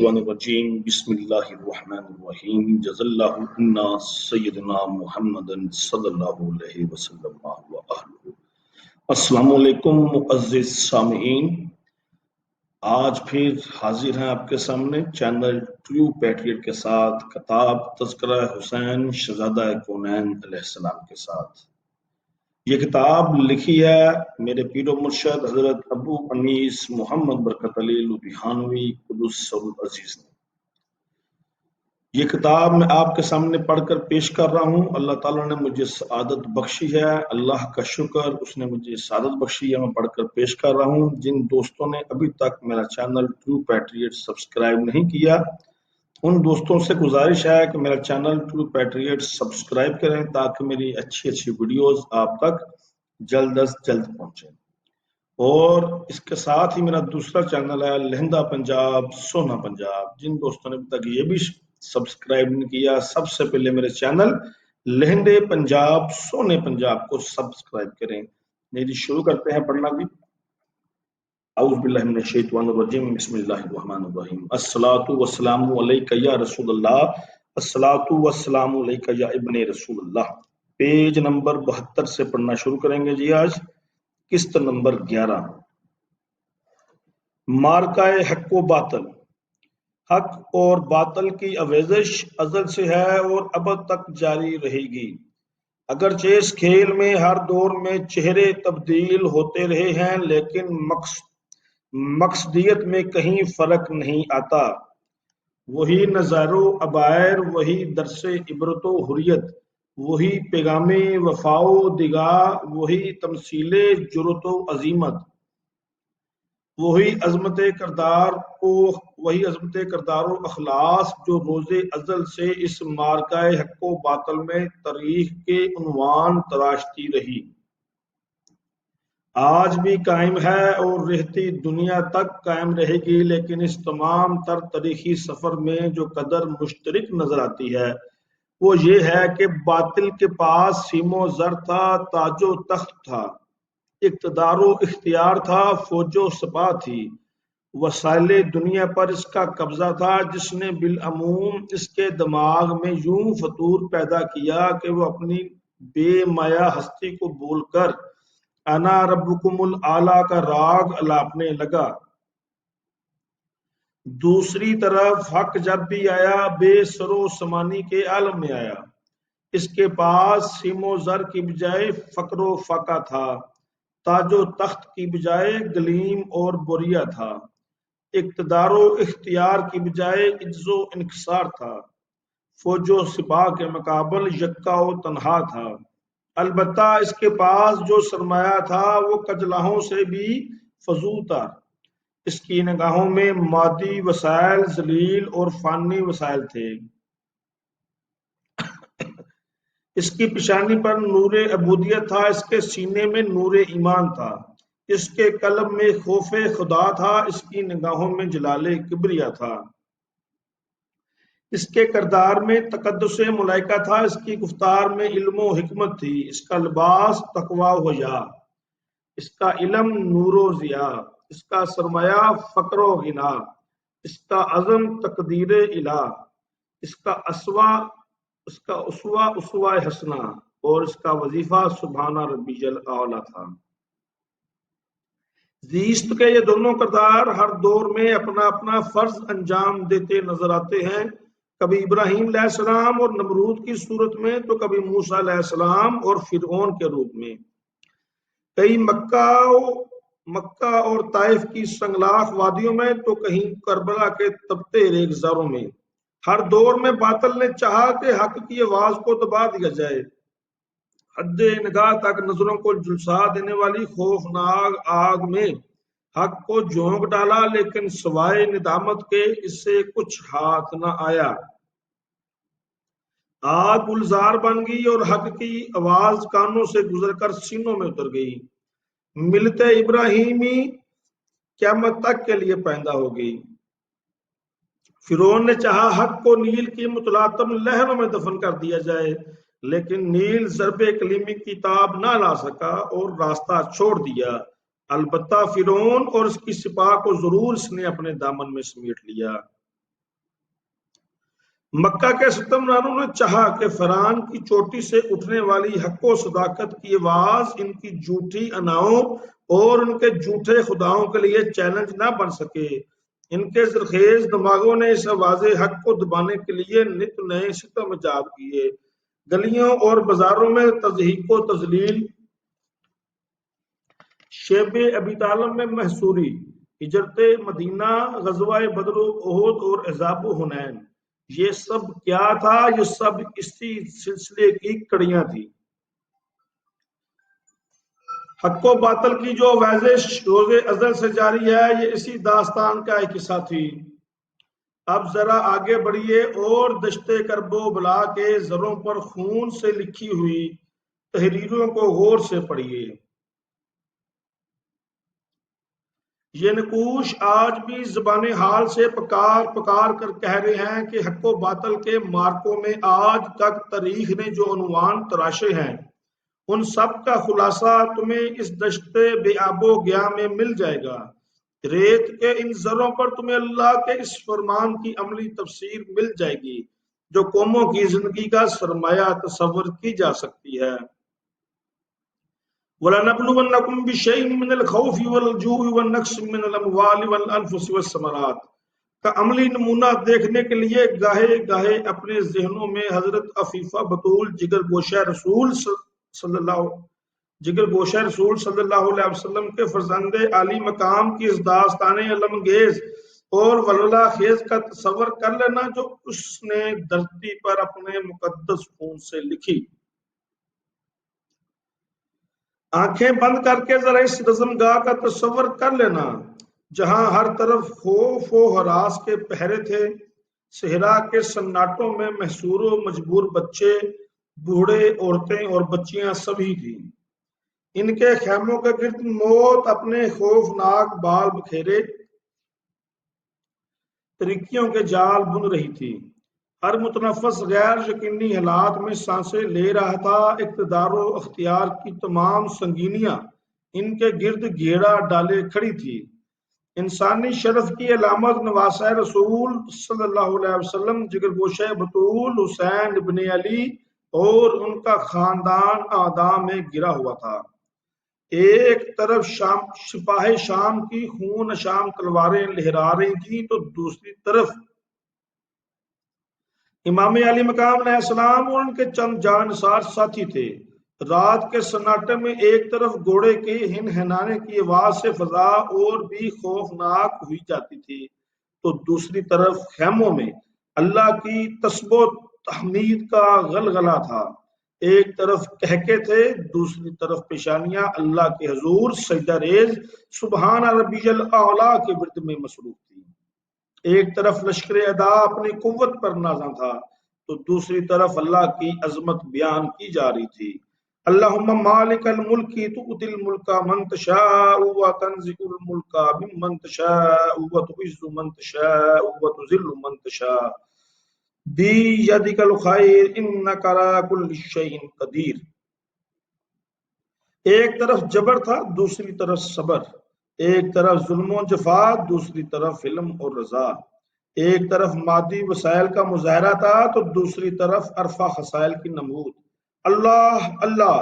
الشیطان الرجیم بسم اللہ الرحمن الرحیم جزا اللہ عنا سیدنا محمد صلی اللہ علیہ وسلم وآلہ۔ السلام علیکم معزز سامعین، آج پھر حاضر ہیں آپ کے سامنے چینل ٹرو پیٹریٹ کے ساتھ کتاب تذکرہ حسین شہزادہ کونین علیہ السلام کے ساتھ۔ یہ کتاب لکھی ہے میرے پیر و مرشد حضرت ابو انیس محمد برکت علی لدھیانوی قدس سر العزیز نے۔ یہ کتاب میں آپ کے سامنے پڑھ کر پیش کر رہا ہوں۔ اللہ تعالیٰ نے مجھے سعادت بخشی ہے، اللہ کا شکر، اس نے مجھے سعادت بخشی ہے، میں پڑھ کر پیش کر رہا ہوں۔ جن دوستوں نے ابھی تک میرا چینل ٹرو پیٹریٹ سبسکرائب نہیں کیا، ان دوستوں سے گزارش ہے کہ میرا چینل ٹرو پیٹریٹ سبسکرائب کریں تاکہ میری اچھی ویڈیوز آپ تک جلد از جلد پہنچیں۔ اور اس کے ساتھ ہی میرا دوسرا چینل ہے لہندہ پنجاب سونا پنجاب۔ جن دوستوں نے ابھی تک یہ بھی سبسکرائب نہیں کیا، سب سے پہلے میرے چینل لہندے پنجاب سونے پنجاب کو سبسکرائب کریں۔ میری شروع کرتے ہیں پڑھنا بھی۔ اعوذ باللہ من الشیطان الرجیم بسم اللہ الرحمن الرحیم۔ الصلاۃ والسلام علیک یا رسول اللہ، الصلاۃ والسلام علیک یا ابن رسول اللہ۔ پیج نمبر 72 سے پڑھنا شروع کریں گے جی۔ آج قسط نمبر 11، مارکہ حق و باطل۔ حق اور باطل کی آویزش ازل سے ہے اور ابد تک جاری رہے گی۔ اگرچہ اس کھیل میں ہر دور میں چہرے تبدیل ہوتے رہے ہیں، لیکن مقصدیت میں کہیں فرق نہیں آتا۔ وہی نظائر و عبائر، وہی درس عبرت و حریت، وہی پیغام وفا و دگا، وہی تمثیل جرأت و عزیمت، وہی عظمت کردار و اخلاص جو روز ازل سے اس مارکہ حق و باطل میں تاریخ کے عنوان تراشتی رہی، آج بھی قائم ہے اور رہتی دنیا تک قائم رہے گی۔ لیکن اس تمام تر تاریخی سفر میں جو قدر مشترک نظر آتی ہے وہ یہ ہے کہ باطل کے پاس سیم و زر تھا، تاج و تخت تھا، اقتدار و اختیار تھا، فوج و سپاہ تھی، وسائل دنیا پر اس کا قبضہ تھا، جس نے بالعموم اس کے دماغ میں یوں فطور پیدا کیا کہ وہ اپنی بے مایا ہستی کو بول کر انا ربکم الاعلی کا راگ الاپنے لگا۔ دوسری طرف حق جب بھی آیا بے سر و سمانی کے عالم میں آیا۔ اس کے پاس سیم و زر کی بجائے فقر و فاقہ تھا، تاج و تخت کی بجائے گلیم اور بوریا تھا، اقتدار و اختیار کی بجائے عجز و انکسار تھا، فوج و سپاہ کے مقابل یکا و تنہا تھا۔ البتہ اس کے پاس جو سرمایہ تھا وہ کجلاہوں سے بھی فضول تھا۔ اس کی نگاہوں میں مادی وسائل ذلیل اور فانی وسائل تھے۔ اس کی پیشانی پر نور عبودیت تھا، اس کے سینے میں نور ایمان تھا، اس کے قلب میں خوف خدا تھا، اس کی نگاہوں میں جلال کبریا تھا، اس کے کردار میں تقدس ملائکہ تھا، اس کی گفتار میں علم و حکمت تھی، اس کا لباس تقویٰ و حیا، اس کا علم نور و ضیا، اس کا سرمایہ فقر و غنا، اس کا عزم تقدیر الہ، اس کا اسوہ حسنہ اور اس کا وظیفہ سبحان ربی الاعلی تھا۔ زیست کے یہ دونوں کردار ہر دور میں اپنا اپنا فرض انجام دیتے نظر آتے ہیں، کبھی ابراہیم علیہ السلام اور نمرود کی صورت میں تو کبھی موسیٰ علیہ السلام اور فرعون کے روپ میں، کہیں مکہ اور طائف کی سنگلاخ وادیوں میں تو کہیں کربلا کے تپتے ریگزاروں میں۔ ہر دور میں باطل نے چاہا کہ حق کی آواز کو دبا دیا جائے، حد نگاہ تک نظروں کو جھلسا دینے والی خوفناک آگ میں حق کو جھونک ڈالا، لیکن سوائے ندامت کے اس سے کچھ ہاتھ نہ آیا۔ آگ گلزار بن گئی اور حق کی آواز کانوں سے گزر کر سینوں میں اتر گئی۔ ملت ابراہیمی قیامت تک کے لیے پائندہ ہو گئی۔ فرعون نے چاہا حق کو نیل کی متلاطم لہروں میں دفن کر دیا جائے، لیکن نیل ضرب کلیمی کی تاب نہ لا سکا اور راستہ چھوڑ دیا۔ البتہ فرعون اور اس کی سپاہ کو ضرور اس نے اپنے دامن میں سمیٹ لیا۔ مکہ کے ستمبرانوں نے چاہا کہ فرعون کی چوٹی سے اٹھنے والی حق و صداقت کی آواز ان کی جھوٹی اناؤں اور ان کے جھوٹے خداؤں کے لیے چیلنج نہ بن سکے۔ ان کے زرخیز دماغوں نے اس آواز حق کو دبانے کے لیے نت نئے ستم ایجاد کیے۔ گلیوں اور بازاروں میں تضحیک و تضلیل، شیب ابی طالب میں محصوری، ہجرت مدینہ، غزوہ بدر و احد اور عذاب و حنین، یہ سب کیا تھا؟ یہ سب اسی سلسلے کی کڑیاں تھی۔ حق و باطل کی جو ویزش روز ازل سے جاری ہے، یہ اسی داستان کا ایک حصہ تھی۔ اب ذرا آگے بڑھیے اور دشت کرب و بلا کے زروں پر خون سے لکھی ہوئی تحریروں کو غور سے پڑھیے۔ یہ نقوش آج بھی زبان حال سے پکار پکار کر کہہ رہے ہیں کہ حق و باطل کے مارکوں میں آج تک تاریخ نے جو عنوان تراشے ہیں، ان سب کا خلاصہ تمہیں اس دشت بے آب و گیا میں مل جائے گا۔ ریت کے ان زروں پر تمہیں اللہ کے اس فرمان کی عملی تفسیر مل جائے گی جو قوموں کی زندگی کا سرمایہ تصور کی جا سکتی ہے۔ وَلَنَبْلُوَنَّكُمْ بِشَيْءٍ مِّنَ الْخَوْفِ وَالْجُوعِ وَالنَّقْصٍ مِّنَ الْأَمْوَالِ وَالْأَنفُسِ وَالثَّمَرَاتِ کا عملی نمونہ دیکھنے کے لیے گاہے گاہے اپنے ذہنوں میں حضرت عفیفہ بطول جگر گوشہ رسول صلی اللہ علیہ وسلم کے فرزند عالی مقام کی اس داستان علمانگیز اور ولولہ خیز کا تصور کر لینا جو اس نے دھرتی پر اپنے مقدس خون سے لکھی۔ آنکھیں بند کر کے ذرا اس رزمگاہ کا تصور کر لینا جہاں ہر طرف خوف و ہراس کے پہرے تھے۔ صحرا کے سناٹوں میں محصور و مجبور بچے، بوڑھے، عورتیں اور بچیاں سبھی تھیں۔ ان کے خیموں کے گرد موت اپنے خوفناک بال بکھیرے تریکیوں کے جال بن رہی تھی۔ ہر متنفس غیر یقینی حالات میں سانسیں لے رہا تھا۔ اقتدار و اختیار کی تمام سنگینیاں ان کے گرد گھیرا ڈالے کھڑی تھی۔ انسانی شرف کی علامت نواسہ رسول صلی اللہ علیہ وسلم جگر گوشہ بطول حسین ابن علی اور ان کا خاندان اعدام میں گرا ہوا تھا۔ ایک طرف سپاہ شام کی خون اشام تلواریں لہرا رہی تھیں تو دوسری طرف امام علی مقام علیہ السلام اور ان کے چند جانثار ساتھی تھے۔ رات کے سناٹے میں ایک طرف گھوڑے کے ہنہنانے کی آواز سے فضا اور بھی خوفناک ہوئی جاتی تھی تو دوسری طرف خیموں میں اللہ کی تسبیح و تحمید کا غلغلہ تھا۔ ایک طرف قہقہے تھے، دوسری طرف پیشانیاں اللہ کے حضور سجدہ ریز سبحان ربی الاعلیٰ کے ورد میں مصروف تھی۔ ایک طرف لشکر ادا اپنی قوت پر نازاں تھا تو دوسری طرف اللہ کی عظمت بیان کی جا رہی تھی۔ اللہم مالک الملک تؤتی الملک من تشاء وتنزع الملک ممن تشاء وتعز من تشاء وتذل من تشاء بیدک الخیر انک علی کل شیء قدیر۔ ایک طرف جبر تھا، دوسری طرف صبر۔ ایک طرف ظلم و جفا، دوسری طرف علم اور رضا۔ ایک طرف مادی وسائل کا مظاہرہ تھا تو دوسری طرف عرفہ خسائل کی نمود۔ اللہ اللہ،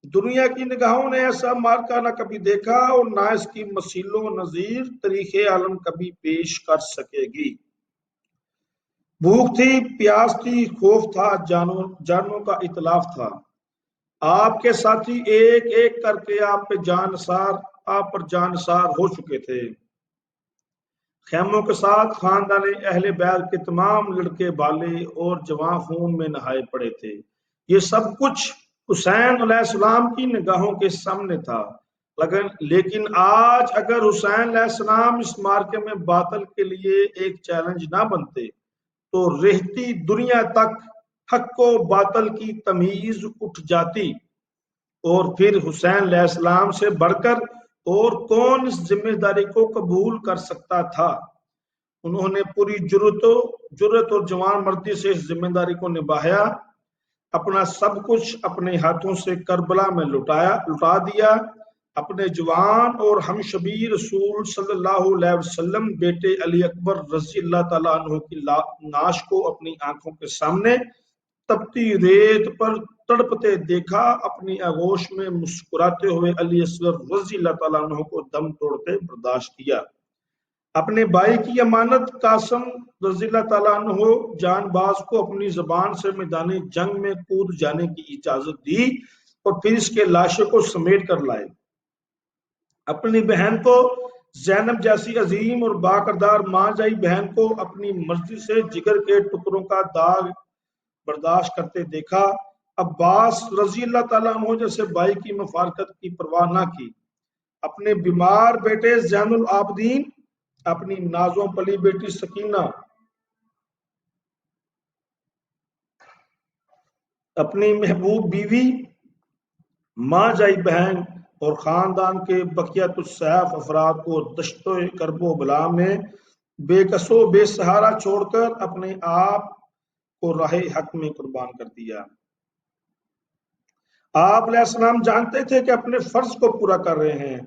دنیا کی نگاہوں نے ایسا مارکا نہ کبھی دیکھا اور نہ اس کی مثیل و نظیر تاریخ عالم کبھی پیش کر سکے گی۔ بھوک تھی، پیاس تھی، خوف تھا، جانوں کا اتلاف تھا۔ آپ کے ساتھی ایک ایک کر کے آپ پر جانثار ہو چکے تھے۔ خیموں کے ساتھ خاندان اہل بیت کے تمام لڑکے بالے اور جوان خون میں نہائے پڑے تھے۔ یہ سب کچھ حسین علیہ السلام کی نگاہوں کے سامنے تھا، لیکن آج اگر حسین علیہ السلام اس مارکے میں باطل کے لیے ایک چیلنج نہ بنتے تو رہتی دنیا تک حق و باطل کی تمیز اٹھ جاتی، اور پھر حسین علیہ السلام سے بڑھ کر اور کون اس ذمہ داری کو قبول کر سکتا تھا۔ انہوں نے پوری جرت اور جوان مردی سے اس ذمہ داری کو نبھایا، اپنا سب کچھ اپنے ہاتھوں سے کربلا میں لٹا دیا۔ اپنے جوان اور ہم شبیر رسول صلی اللہ علیہ وسلم بیٹے علی اکبر رضی اللہ تعالیٰ عنہ کی نعش کو اپنی آنکھوں کے سامنے تپتی ریت پر تڑپتے دیکھا، اپنی آغوش میں مسکراتے ہوئے علی اصغر رضی اللہ تعالیٰ عنہ کو دم توڑتے برداشت کیا۔ اپنے بھائی کی امانت قاسم رضی اللہ تعالیٰ عنہ جان باز کو اپنی زبان سے میدان جنگ میں کود جانے کی اجازت دی اور پھر اس کے لاشے کو سمیٹ کر لائے۔ اپنی بہن کو زینب جیسی عظیم اور باکردار ماں جائی بہن کو اپنی مرضی سے جگر کے ٹکڑوں کا داغ برداشت کرتے دیکھا۔ عباس رضی اللہ تعالیٰ عنہ جیسے بھائی کی مفارقت کی پرواہ نہ کی۔ اپنے بیمار بیٹے زین العابدین، اپنی نازوں پلی بیٹی سکینہ، اپنی محبوب بیوی، ماں جائی بہن اور خاندان کے بقیت السیف افراد کو دشت و کرب و بلا میں بے کس و بے سہارا چھوڑ کر اپنے آپ کو راہ حق میں قربان کر دیا۔ آپ علیہ السلام جانتے تھے کہ اپنے فرض کو پورا کر رہے ہیں،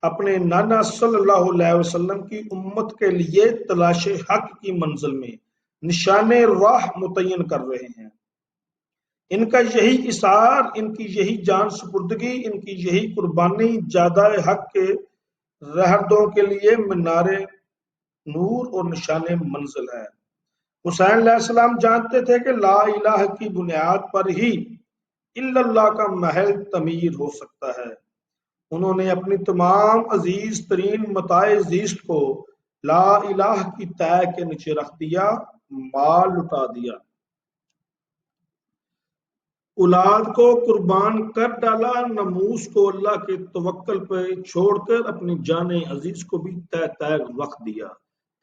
اپنے نانا صلی اللہ علیہ وسلم کی امت کے لیے تلاش حق کی منزل میں نشان راہ متعین کر رہے ہیں۔ ان کا یہی اصرار، ان کی یہی جان سپردگی، ان کی یہی قربانی جادہ حق کے رہردوں کے لیے مینار نور اور نشان منزل ہے۔ حسین علیہ السلام جانتے تھے کہ لا الہ کی بنیاد پر ہی الا اللہ کا محل تعمیر ہو سکتا ہے۔ انہوں نے اپنی تمام عزیز ترین متاع زیست کو لا الہ کی تہ کے نیچے رکھ دیا، مال لٹا دیا، اولاد کو قربان کر ڈالا، ناموس کو اللہ کے توکل پہ چھوڑ کر اپنی جان عزیز کو بھی تہ تہ رکھ دیا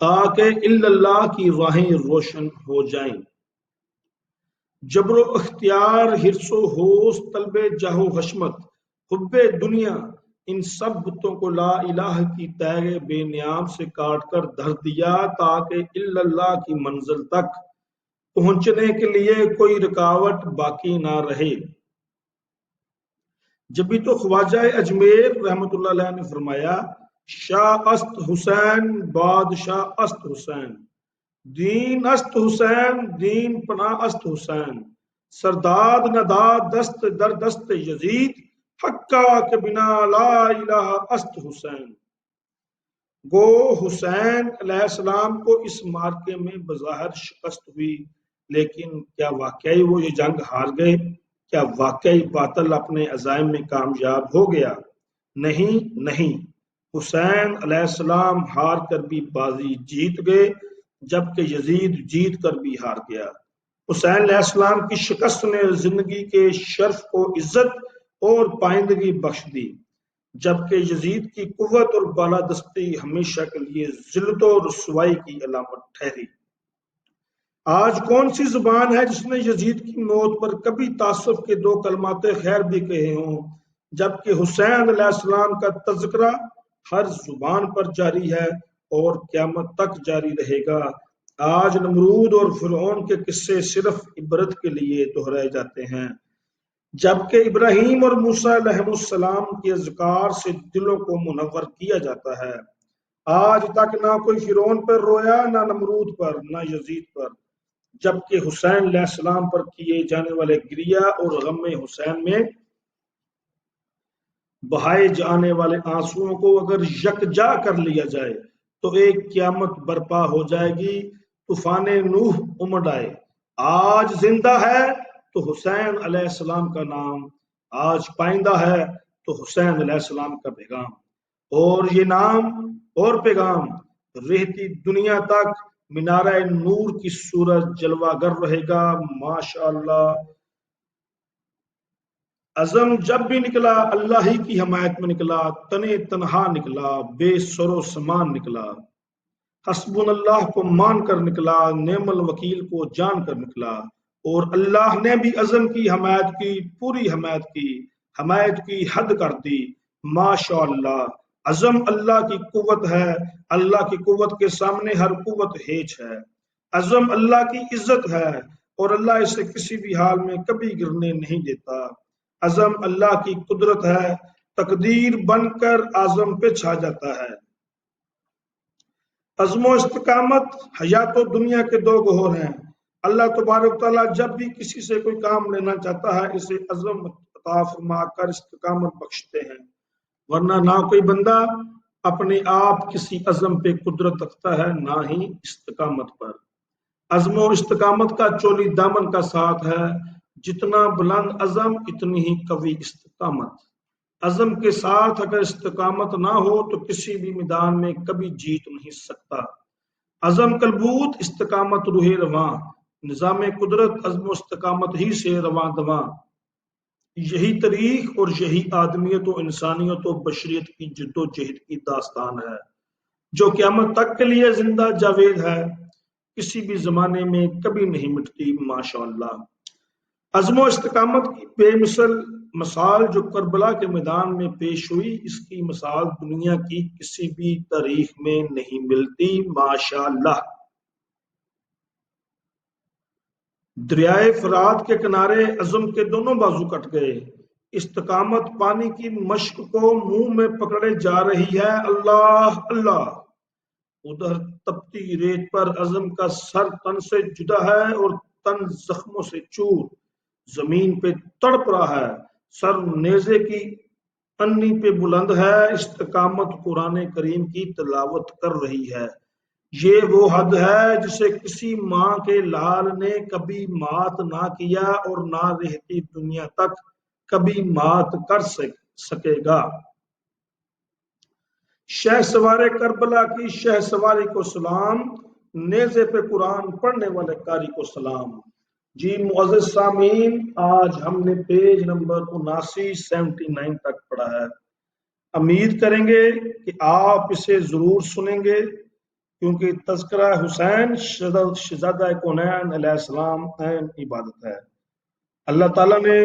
تاکہ الا اللہ کی راہیں روشن ہو جائیں۔ جبر و اختیار، حرص و حوص، طلب جاہ و حشمت، حب دنیا، ان سب بتوں کو لا الہ کی تہ بے نیام سے کاٹ کر دھر دیا تاکہ الا اللہ کی منزل تک پہنچنے کے لیے کوئی رکاوٹ باقی نہ رہے۔ جبھی تو خواجہ اجمیر رحمت اللہ علیہ نے فرمایا، شاہ است حسین بادشاہ است حسین، دین است حسین دین پناہ است حسین، سرداد نداد دست در دست یزید، حقا کے بنا لا الہ است حسین۔ گو حسین علیہ السلام کو اس مارکے میں بظاہر شکست ہوئی، لیکن کیا واقعی وہ یہ جنگ ہار گئے؟ کیا واقعی باطل اپنے عزائم میں کامیاب ہو گیا؟ نہیں، حسین علیہ السلام ہار کر بھی بازی جیت گئے، جبکہ یزید جیت کر بھی ہار گیا۔ حسین علیہ السلام کی شکست نے زندگی کے شرف کو عزت اور پائندگی بخش دی، جبکہ یزید کی قوت اور بالادستی ہمیشہ کے لیے ذلت و رسوائی کی علامت ٹھہری۔ آج کون سی زبان ہے جس نے یزید کی موت پر کبھی تعصب کے دو کلمات خیر بھی کہے ہوں، جبکہ حسین علیہ السلام کا تذکرہ ہر زبان پر جاری ہے اور قیامت تک جاری رہے گا۔ آج نمرود اور فرعون کے قصے صرف عبرت کے لیے دہرائے جاتے ہیں، جبکہ ابراہیم اور موسیٰ علیہ السلام کے اذکار سے دلوں کو منور کیا جاتا ہے۔ آج تک نہ کوئی فرعون پر رویا، نہ نمرود پر، نہ یزید پر، جبکہ حسین علیہ السلام پر کیے جانے والے گریہ اور غم حسین میں بہائے جانے والے آنسوؤں کو اگر یکجا کر لیا جائے تو ایک قیامت برپا ہو جائے گی، طوفان نوح امڈ آئے۔ آج زندہ ہے تو حسین علیہ السلام کا نام، آج پائندہ ہے تو حسین علیہ السلام کا پیغام، اور یہ نام اور پیغام رہتی دنیا تک مینارہ نور کی صورت جلوہ گر رہے گا۔ ماشاءاللہ، عزم جب بھی نکلا اللہ ہی کی حمایت میں نکلا، تنے تنہا نکلا، بے سر و سامان نکلا، حسبن اللہ کو مان کر نکلا، نعم الوکیل کو جان کر نکلا، اور اللہ نے بھی عزم کی حمایت کی، پوری حمایت کی حد کر دی۔ ماشاءاللہ، عزم اللہ کی قوت ہے، اللہ کی قوت کے سامنے ہر قوت ہیچ ہے۔ عزم اللہ کی عزت ہے اور اللہ اسے کسی بھی حال میں کبھی گرنے نہیں دیتا۔ عزم اللہ کی قدرت ہے، تقدیر بن کر عزم پہ چھا جاتا ہے۔ عزم و استقامت حیات و دنیا کے دو گوہر ہیں۔ اللہ تبارک تعالیٰ جب بھی کسی سے کوئی کام لینا چاہتا ہے اسے عزم عطا فرما کر استقامت بخشتے ہیں، ورنہ نہ کوئی بندہ اپنے آپ کسی عزم پہ قدرت رکھتا ہے نہ ہی استقامت پر۔ عزم و استقامت کا چولی دامن کا ساتھ ہے، جتنا بلند عزم اتنی ہی قوی استقامت۔ عزم کے ساتھ اگر استقامت نہ ہو تو کسی بھی میدان میں کبھی جیت نہیں سکتا۔ عزم کلبوت، استقامت روح رواں، نظام قدرت عزم و استقامت ہی سے رواں دواں۔ یہی تاریخ اور یہی آدمیت و انسانیت و بشریت کی جد و جہد کی داستان ہے جو قیامت تک کے لیے زندہ جاوید ہے، کسی بھی زمانے میں کبھی نہیں مٹتی ماشاءاللہ۔ عزم و استقامت کی بے مثال جو کربلا کے میدان میں پیش ہوئی، اس کی مثال دنیا کی کسی بھی تاریخ میں نہیں ملتی ماشاءاللہ۔ دریائے فرات کے کنارے عزم کے دونوں بازو کٹ گئے، استقامت پانی کی مشک کو منہ میں پکڑے جا رہی ہے، اللہ اللہ۔ ادھر تپتی ریت پر عزم کا سر تن سے جدا ہے اور تن زخموں سے چور، زمین پہ تڑپ رہا ہے، سر نیزے کی انی پہ بلند ہے، استقامت قرآن کریم کی تلاوت کر رہی ہے۔ یہ وہ حد ہے جسے کسی ماں کے لال نے کبھی مات نہ کیا اور نہ رہتی دنیا تک کبھی مات کر سکے گا۔ شہ سوار کربلا کی شہ سواری کو سلام، نیزے پہ قرآن پڑھنے والے قاری کو سلام۔ جی معزز سامعین، آج ہم نے پیج نمبر 79 تک پڑھا ہے۔ امید کریں گے کہ آپ اسے ضرور سنیں گے، کیونکہ تذکرہ حسین شہزادہ کونین علیہ السلام عین عبادت ہے۔ اللہ تعالیٰ نے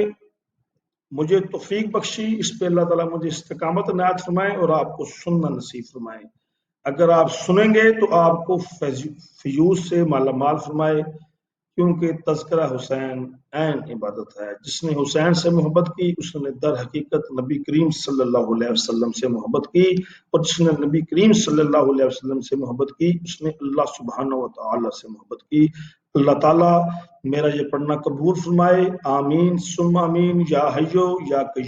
مجھے توفیق بخشی، اس پہ اللہ تعالیٰ مجھے استقامت عنایت فرمائے اور آپ کو سننا نصیب فرمائے۔ اگر آپ سنیں گے تو آپ کو فیوز سے مالا مال فرمائے، کیونکہ تذکرہ حسین عین عبادت ہے۔ جس نے حسین سے محبت کی اس نے در حقیقت نبی کریم صلی اللہ علیہ وسلم سے محبت کی، اور جس نے نبی کریم صلی اللہ علیہ وسلم سے محبت کی اس نے اللہ سبحانہ و تعالی سے محبت کی۔ اللہ تعالیٰ میرا یہ پڑھنا قبول فرمائے، آمین ثم آمین، یا حیو یا قیوم۔